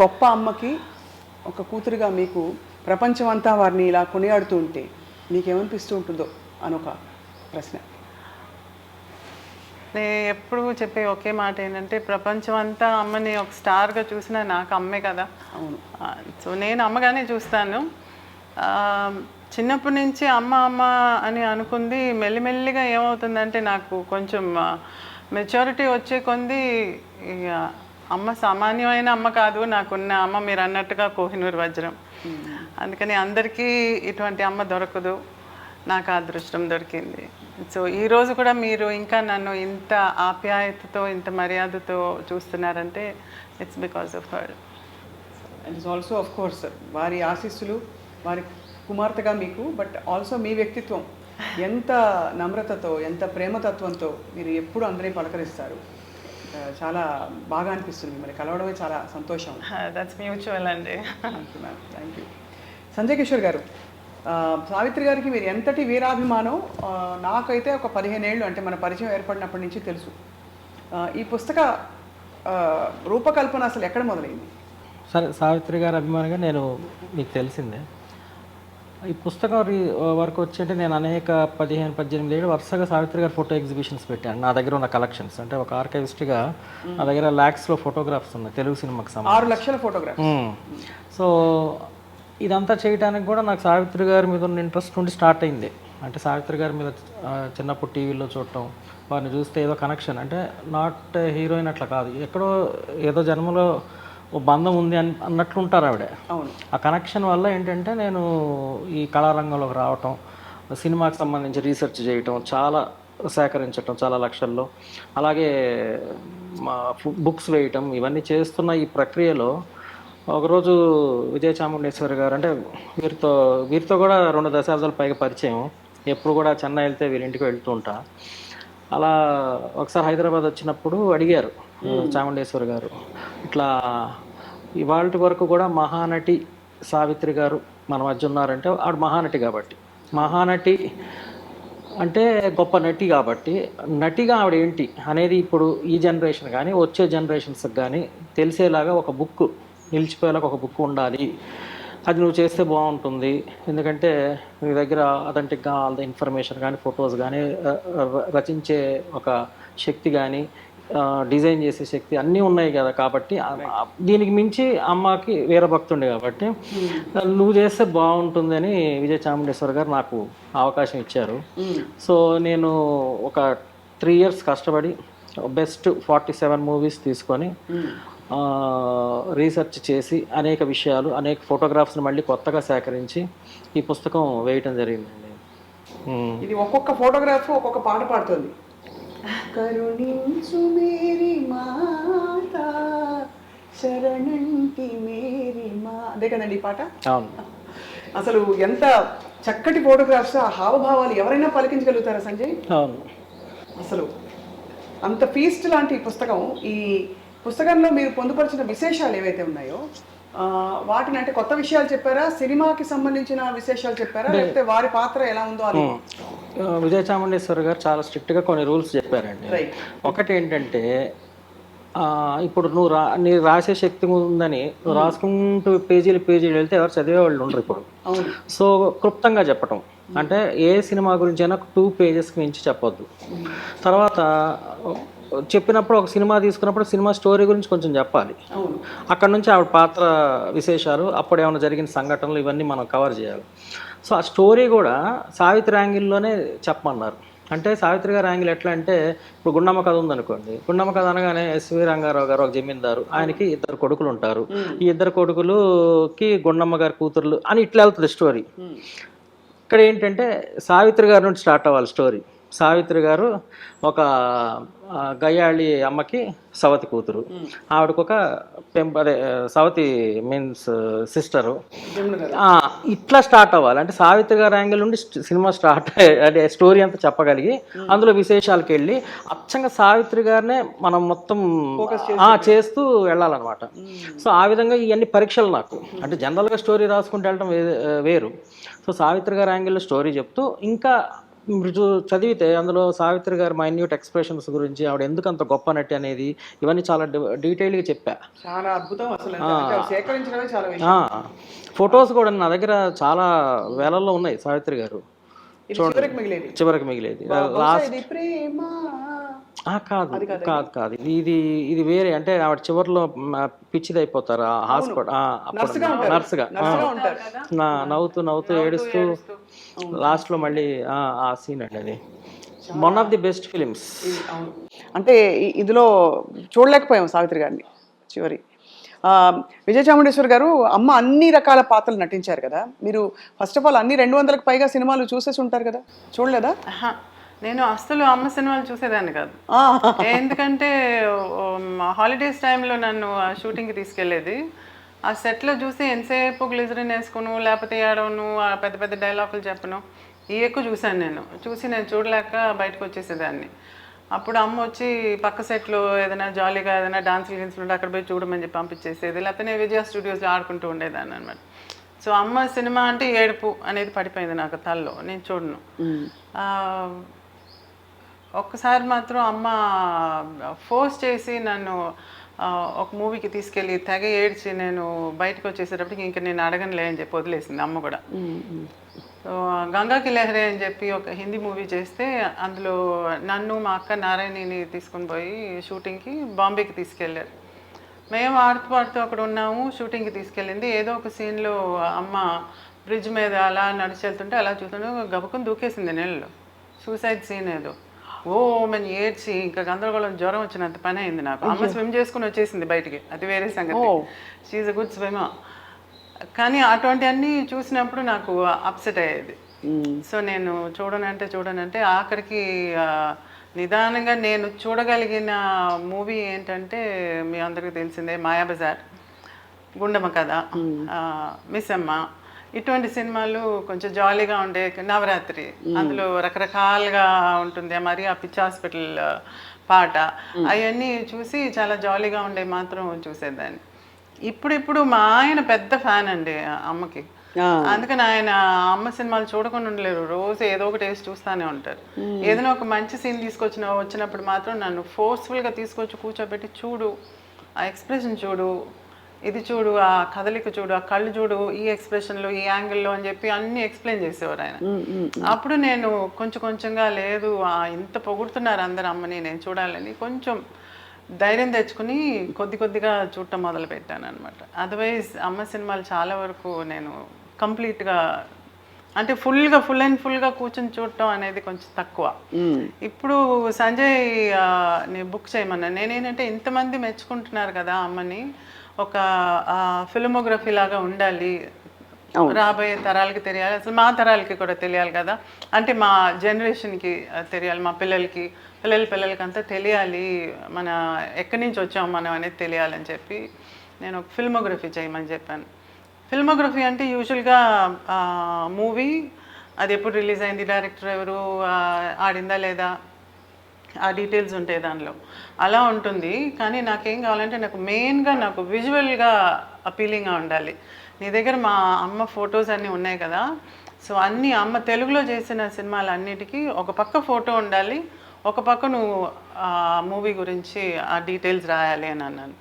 గొప్ప అమ్మకి ఒక కూతురుగా మీకు ప్రపంచం అంతా వారిని ఇలా కొనియాడుతూ ఉంటే మీకేమనిపిస్తూ ఉంటుందో అనొక ప్రశ్న. నేను ఎప్పుడు చెప్పే ఒకే మాట ఏంటంటే, ప్రపంచం అంతా అమ్మని ఒక స్టార్గా చూసినా నాకు అమ్మే కదా. అవును. సో నేను అమ్మగానే చూస్తాను. చిన్నప్పటి నుంచి అమ్మ అమ్మ అని అనుకుంది. మెల్లిమెల్లిగా ఏమవుతుందంటే, నాకు కొంచెం మెచ్యూరిటీ వచ్చే కొంది ఇక అమ్మ సామాన్యమైన అమ్మ కాదు నాకున్న అమ్మ, మీరు అన్నట్టుగా కోహినూరు వజ్రం. అందుకని అందరికీ ఇటువంటి అమ్మ దొరకదు, నాకు అదృష్టం దొరికింది. సో ఈరోజు కూడా మీరు ఇంకా నన్ను ఇంత ఆప్యాయతతో ఇంత మర్యాదతో చూస్తున్నారంటే it's because of her. And it's also of course వారి ఆశీస్సులు, వారి కుమార్తెగా మీకు, బట్ ఆల్సో మీ వ్యక్తిత్వం ఎంత నమ్రతతో, ఎంత ప్రేమతత్వంతో మీరు ఎప్పుడు అందరినీ పలకరిస్తారు. చాలా బాగా అనిపిస్తుంది, మిమ్మల్ని కలవడమే చాలా సంతోషం. దట్స్ మ్యూచువల్ అండి. Thank you. సంజయ్ కిషోర్ గారు, సావిత్రి గారికి మీరు ఎంతటి వీరాభిమానం నాకైతే ఒక 15 ఏళ్ళు అంటే మన పరిచయం ఏర్పడినప్పటి నుంచి తెలుసు. ఈ పుస్తక రూపకల్పన అసలు ఎక్కడ మొదలైంది? సరే, సావిత్రి గారి అభిమానిగా నేను మీకు తెలిసిందే. ఈ పుస్తకం వరకు వచ్చి అంటే నేను అనేక 15-18 ఏళ్ళు వరుసగా సావిత్రి గారి ఫోటో ఎగ్జిబిషన్స్ పెట్టాను. నా దగ్గర ఉన్న కలెక్షన్స్ అంటే ఒక ఆర్కైవిస్ట్గా నా దగ్గర ల్యాక్స్లో ఫోటోగ్రాఫ్స్ ఉన్నాయి తెలుగు సినిమాకి సంబంధించి. 6 లక్షల ఫోటోగ్రాఫ్స్. సో ఇదంతా చేయడానికి కూడా నాకు సావిత్రి గారి మీద ఉన్న ఇంట్రెస్ట్ నుండి స్టార్ట్ అయింది. అంటే సావిత్రి గారి మీద చిన్నప్పుడు టీవీలో చూడటం, వారిని చూస్తే ఏదో కనెక్షన్, అంటే నాట్ హీరోయిన్ అట్లా కాదు, ఎక్కడో ఏదో జన్మలో ఓ బంధం ఉంది అన్నట్లు ఉంటారు ఆవిడ. అవును. ఆ కనెక్షన్ వల్ల ఏంటంటే నేను ఈ కళారంగంలోకి రావటం, సినిమాకి సంబంధించి రీసెర్చ్ చేయటం, చాలా సేకరించటం చాలా లక్షల్లో, అలాగే మా బుక్స్ వేయటం, ఇవన్నీ చేస్తున్న ఈ ప్రక్రియలో ఒకరోజు విజయ చాముండేశ్వరి గారు, అంటే వీరితో కూడా 2 దశాబ్దాల పైగా పరిచయం, ఎప్పుడు కూడా చెన్నై వెళ్తే వీరింటికి వెళ్తూ ఉంటా. అలా ఒకసారి హైదరాబాద్ వచ్చినప్పుడు అడిగారు చాముండేశ్వరి గారు, ఇట్లా ఇవాళ వరకు కూడా మహానటి సావిత్రి గారు మన మధ్య ఉన్నారంటే ఆవిడ మహానటి కాబట్టి, మహానటి అంటే గొప్ప నటి కాబట్టి, నటిగా ఆవిడ ఏంటి అనేది ఇప్పుడు ఈ జనరేషన్ కానీ వచ్చే జనరేషన్స్కి కానీ తెలిసేలాగా ఒక బుక్, నిలిచిపోయేలాగా ఒక బుక్ ఉండాలి, అది నువ్వు చేస్తే బాగుంటుంది. ఎందుకంటే నీ దగ్గర అథెంటిక్గా అంత ఇన్ఫర్మేషన్ కానీ ఫొటోస్ కానీ రచించే ఒక శక్తి కానీ డిజైన్ చేసే శక్తి అన్నీ ఉన్నాయి కదా. కాబట్టి దీనికి మించి అమ్మకి వీరభక్తుండే కాబట్టి నువ్వు చేస్తే బాగుంటుంది అని విజయ చాముండేశ్వరి గారు నాకు అవకాశం ఇచ్చారు. సో నేను ఒక 3 years కష్టపడి బెస్ట్ 47 మూవీస్ తీసుకొని రీసెర్చ్ చేసి అనేక విషయాలు, అనేక ఫోటోగ్రాఫ్స్ని మళ్ళీ కొత్తగా సేకరించి ఈ పుస్తకం వేయటం జరిగిందండి. ఇది ఒక్కొక్క ఫోటోగ్రాఫ్ ఒక్కొక్క పాట పాడుతుంది. కరుణించు మేరీ మాత శరణంటి మేరీ మా, అదే కదండి ఈ పాట. అవును. అసలు ఎంత చక్కటి ఫోటోగ్రాఫ్స్, ఆ హావభావాలు ఎవరైనా పలికించగలుగుతారా సంజయ్? అవును. అసలు అంత ఫీస్ట్ లాంటి ఈ పుస్తకం, ఈ పుస్తకంలో మీరు పొందుపరిచిన విశేషాలు ఏవైతే ఉన్నాయో వాటిని, అంటే కొత్త విషయాలు చెప్పారా, సినిమాకి సంబంధించిన విశేషాలు చెప్పారా, లేకపోతే వారి పాత్ర ఎలా ఉందో అది? విజయ చాముండేశ్వరి గారు చాలా స్ట్రిక్ట్గా కొన్ని రూల్స్ చెప్పారండి. ఒకటి ఏంటంటే, ఇప్పుడు నీ రాసే శక్తి ఉందని నువ్వు రాసుకుంటూ పేజీలు వెళ్తే ఎవరు చదివే వాళ్ళు ఉండరు ఇప్పుడు. సో క్లుప్తంగా చెప్పటం, అంటే ఏ సినిమా గురించి అయినా 2 pages మించి చెప్పొద్దు. తర్వాత చెప్పినప్పుడు ఒక సినిమా తీసుకున్నప్పుడు సినిమా స్టోరీ గురించి కొంచెం చెప్పాలి. అక్కడ నుంచి ఆవిడ పాత్ర విశేషాలు, అప్పుడు ఏమైనా జరిగిన సంఘటనలు, ఇవన్నీ మనం కవర్ చేయాలి. సో ఆ స్టోరీ కూడా సావిత్రి యాంగిల్లోనే చెప్పమన్నారు. అంటే సావిత్రి గారి యాంగిల్ ఎట్లా అంటే, ఇప్పుడు గుండమ్మ కథ ఉందనుకోండి, గుండమ్మ కథ అనగానే ఎస్వి రంగారావు గారు ఒక జమీందారు, ఆయనకి 2 కొడుకులు ఉంటారు, ఈ 2 కొడుకులకి గుండమ్మ గారి కూతుర్లు అని ఇట్లా వెళ్తుంది స్టోరీ. ఇక్కడ ఏంటంటే సావిత్రి గారి నుండి స్టార్ట్ అవ్వాలి స్టోరీ. సావిత్రి గారు ఒక గయ్యాళి అమ్మకి సవతి కూతురు, ఆవిడకు ఒక అదే సవతి మీన్స్ సిస్టరు, ఇట్లా స్టార్ట్ అవ్వాలి. అంటే సావిత్రి గారి యాంగిల్ నుండి సినిమా స్టార్ట్, అంటే స్టోరీ అంతా చెప్పగలిగి అందులో విశేషాలకు వెళ్ళి అచ్చంగా సావిత్రి గారినే మనం మొత్తం చేస్తూ వెళ్ళాలన్నమాట. సో ఆ విధంగా ఇవన్నీ పరీక్షలు నాకు, అంటే జనరల్గా స్టోరీ రాసుకుంటూ వెళ్ళడం వేరు. సో సావిత్రి గారి యాంగిల్లో స్టోరీ చెప్తూ ఇంకా మీరు చదివితే అందులో సావిత్రి గారి మైన్యూట్ ఎక్స్ప్రెషన్స్ గురించి ఆవిడ ఎందుకు అంత గొప్ప నటి అనేది ఇవన్నీ చాలా డీటెయిల్గా చెప్పా. చాలా అద్భుతం అసలు. అంటే అవి సేకరించడమే చాలా విషయం. ఫొటోస్ కూడా నా దగ్గర చాలా వేలల్లో ఉన్నాయి సావిత్రి గారు. ఇది చివరికి మిగిలేది. చివరికి మిగిలేది బహుశా ఇది ప్రేమ. కాదు కాదు కాదు ఇది ఇది వేరే. అంటే ఆవిడ చివరిలో పిచ్చిది అయిపోతారు హాస్పిటల్ నర్సుగా నవ్వుతూ నవ్వుతూ ఏడుస్తూ లాస్ట్లో మళ్ళీ ఆ సీన్ అండి. అది one of the best films. అవును. అంటే ఇందులో చూడలేకపోయాం సావిత్రి గారిని చివరి. విజయ చాముండేశ్వర్ గారు అమ్మ అన్ని రకాల పాత్రలు నటించారు కదా. మీరు ఫస్ట్ ఆఫ్ ఆల్ అన్ని 200లకు పైగా సినిమాలు చూసేసి ఉంటారు కదా, చూడలేదా? నేను అస్సలు అమ్మ సినిమాలు చూసేదాన్ని కాదు. ఎందుకంటే హాలిడేస్ టైంలో నన్ను షూటింగ్కి తీసుకెళ్ళేది. ఆ సెట్లో చూసి ఎంతసేపు గ్లిజరిన్ వేసుకును, లేకపోతే ఏడవను, పెద్ద పెద్ద డైలాగులు చెప్పను, ఇవి ఎక్కువ చూశాను. నేను చూడలేక బయటకు వచ్చేసేదాన్ని. అప్పుడు అమ్మ వచ్చి పక్క సెట్లో ఏదైనా జాలీగా ఏదైనా డాన్సులు గిన్సులు ఉంటే అక్కడ పోయి చూడమని చెప్పి పంపించేసేది, లేకపోతే నేను విజయ స్టూడియోస్లో ఆడుకుంటూ ఉండేదాన్ని అనమాట. సో అమ్మ సినిమా అంటే ఏడుపు అనేది పడిపోయింది నాకు తల్లో, నేను చూడను. ఒక్కసారి మాత్రం అమ్మ ఫోర్స్ చేసి నన్ను ఒక మూవీకి తీసుకెళ్ళి తెగ ఏడ్చి నేను బయటకు వచ్చేసేటప్పటికి ఇంకా నేను అడగనులే అని చెప్పి వదిలేసింది అమ్మ కూడా. సో గంగాకి లహరే అని చెప్పి ఒక హిందీ మూవీ చేస్తే అందులో నన్ను మా అక్క నారాయణిని తీసుకొని పోయి షూటింగ్కి బాంబేకి తీసుకెళ్ళారు. మేము ఆడుతూ అక్కడ ఉన్నాము, షూటింగ్కి తీసుకెళ్ళింది. ఏదో ఒక సీన్లో అమ్మ బ్రిడ్జ్ మీద అలా నడిచి వెళ్తుంటే అలా చూస్తుంటే గబుకుని దూకేసింది నీళ్ళలో. సూసైడ్ సీన్ ఏదో. మని ఏడ్చి ఇంకా గందరగోళం, జ్వరం వచ్చినంత పని అయింది నాకు. అమ్మ స్విమ్ చేసుకుని వచ్చేసింది బయటికి, అది వేరే సంగతి. She's a good swimmer. కానీ అటువంటివన్నీ చూసినప్పుడు నాకు అప్సెట్ అయ్యేది. సో నేను చూడనంటే ఆఖరికి నిదానంగా నేను చూడగలిగిన మూవీ ఏంటంటే మీ అందరికీ తెలిసిందే మాయాబజార్, గుండమ్మ కథ, మిస్ అమ్మ. ఇటువంటి సినిమాలు కొంచెం జాలీగా ఉండే, నవరాత్రి అందులో రకరకాలుగా ఉంటుంది, మరి ఆ పిచ్చి హాస్పిటల్ పాట, అవన్నీ చూసి చాలా జాలీగా ఉండే మాత్రం చూసేదాన్ని. ఇప్పుడు మా ఆయన పెద్ద ఫ్యాన్ అండి అమ్మకి. అందుకని ఆయన అమ్మ సినిమాలు చూడకుండా ఉండలేరు, రోజు ఏదో ఒకటి వేసి చూస్తూనే ఉంటారు. ఏదైనా ఒక మంచి సీన్ వచ్చినప్పుడు మాత్రం నన్ను ఫోర్స్ఫుల్గా తీసుకొచ్చి కూర్చోబెట్టి చూడు, ఆ ఎక్స్ప్రెషన్ చూడు, ఇది చూడు, ఆ కదలిక చూడు, ఆ కళ్ళు చూడు, ఈ ఎక్స్ప్రెషన్లో, ఈ యాంగిల్లో అని చెప్పి అన్నీ ఎక్స్ప్లెయిన్ చేసేవారు ఆయన. అప్పుడు నేను కొంచెంగా లేదు ఇంత పొగుడుతున్నారు అందరు అమ్మని, నేను చూడాలని కొంచెం ధైర్యం తెచ్చుకుని కొద్దిగా చూడటం మొదలు పెట్టాను అనమాట. అదర్వైజ్ అమ్మ సినిమాలు చాలా వరకు నేను కంప్లీట్గా అంటే ఫుల్ అండ్ ఫుల్గా కూర్చొని చూడటం అనేది కొంచెం తక్కువ. ఇప్పుడు సంజయ్ ని బుక్ చేయమన్నా. నేనేంటంటే ఇంతమంది మెచ్చుకుంటున్నారు కదా అమ్మని, ఒక ఫిల్మోగ్రఫీ లాగా ఉండాలి, రాబోయే తరాలకి తెలియాలి, అసలు మా తరాలకి కూడా తెలియాలి కదా, అంటే మా జనరేషన్కి తెలియాలి, మా పిల్లలకి అంతా తెలియాలి, మన ఎక్కడి నుంచి వచ్చాము మనం అనేది తెలియాలని చెప్పి నేను ఒక ఫిల్మోగ్రఫీ చేయమని చెప్పాను. ఫిల్మోగ్రఫీ అంటే యూజువల్గా మూవీ అది ఎప్పుడు రిలీజ్ అయింది, డైరెక్టర్ ఎవరు, ఆడిందా లేదా, ఆ డీటెయిల్స్ ఉంటాయి దానిలో, అలా ఉంటుంది. కానీ నాకేం కావాలంటే నాకు మెయిన్గా నాకు విజువల్గా అపీలింగ్గా ఉండాలి. నీ దగ్గర మా అమ్మ ఫొటోస్ అన్నీ ఉన్నాయి కదా, సో అన్నీ అమ్మ తెలుగులో చేసిన సినిమాలు అన్నిటికీ ఒక పక్క ఫోటో ఉండాలి, ఒక పక్క నువ్వు మూవీ గురించి ఆ డీటెయిల్స్ రాయాలి అని అన్నాను.